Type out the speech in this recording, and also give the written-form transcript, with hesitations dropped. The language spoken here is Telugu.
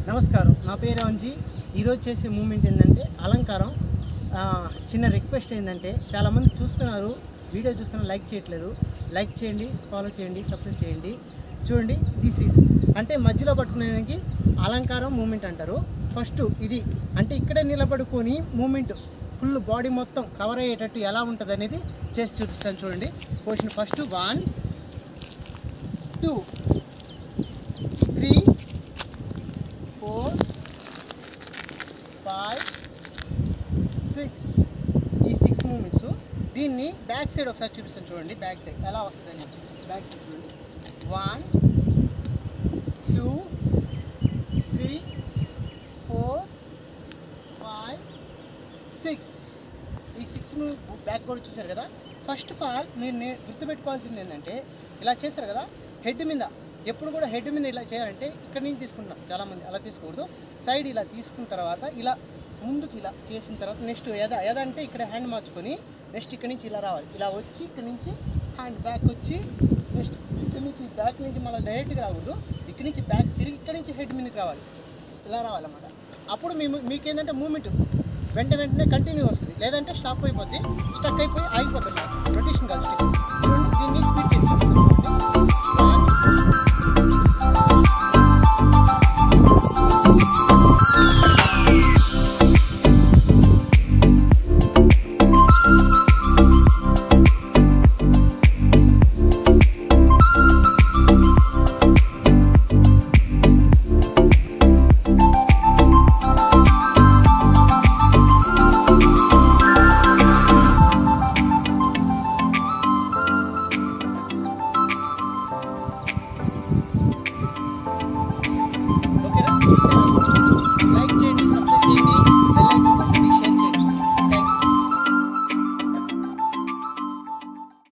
నమస్కారం, నా పేరు అంజీ. ఈరోజు చేసే మూమెంట్ ఏంటంటే అలంకారం. చిన్న రిక్వెస్ట్ ఏంటంటే చాలామంది చూస్తున్నారు, వీడియో చూస్తున్నారు, లైక్ చేయట్లేదు. లైక్ చేయండి, ఫాలో చేయండి, సబ్స్క్రైబ్ చేయండి. చూడండి, దిస్ ఈజ్ అంటే మధ్యలో పట్టుకునేదానికి అలంకారం మూమెంట్ అంటారు. ఫస్ట్ ఇది అంటే ఇక్కడే నిలబడుకొని మూమెంట్ ఫుల్ బాడీ మొత్తం కవర్ అయ్యేటట్టు ఎలా ఉంటుంది అనేది చేసి చూపిస్తాను. చూడండి, పొజిషన్ ఫస్ట్ 1 2 3 4 5 6 ఈ 6 మూమెంట్స్. దీన్ని బ్యాక్ సైడ్ ఒకసారి చూపిస్తాను. చూడండి బ్యాక్ సైడ్ ఎలా వస్తుందని. బ్యాక్ సైడ్ చూడండి, 1 2 3 4 5 6 ఈ 6 బ్యాక్ కూడా చూసారు కదా. ఫస్ట్ ఆఫ్ ఆల్ మీరు గుర్తుపెట్టుకోవాల్సింది ఏంటంటే, ఇలా చేశారు కదా, హెడ్ మీద ఎప్పుడు కూడా హెడ్ మీద ఇలా చేయాలంటే ఇక్కడ నుంచి తీసుకుంటున్నాం చాలామంది, అలా తీసుకోకూడదు. సైడ్ ఇలా తీసుకున్న తర్వాత ఇలా ముందుకు ఇలా చేసిన తర్వాత నెక్స్ట్ ఎద అంటే ఇక్కడ హ్యాండ్ మార్చుకొని నెక్స్ట్ ఇక్కడ నుంచి ఇలా రావాలి. ఇలా వచ్చి ఇక్కడ నుంచి హ్యాండ్ బ్యాక్ వచ్చి నెక్స్ట్ ఇక్కడ నుంచి బ్యాక్ నుంచి మళ్ళీ డైరెక్ట్గా రాకూడదు. ఇక్కడ నుంచి బ్యాక్ తిరిగి ఇక్కడ నుంచి హెడ్ మీదకి రావాలి. ఇలా రావాలన్నమాట. అప్పుడు మీకేంటంటే మూమెంట్ వెంటనే కంటిన్యూ వస్తుంది. లేదంటే స్టాప్ అయిపోద్ది, స్టక్ అయిపోయి ఆగిపోతుంది. రొటేషన్ కాదు, స్టిక్.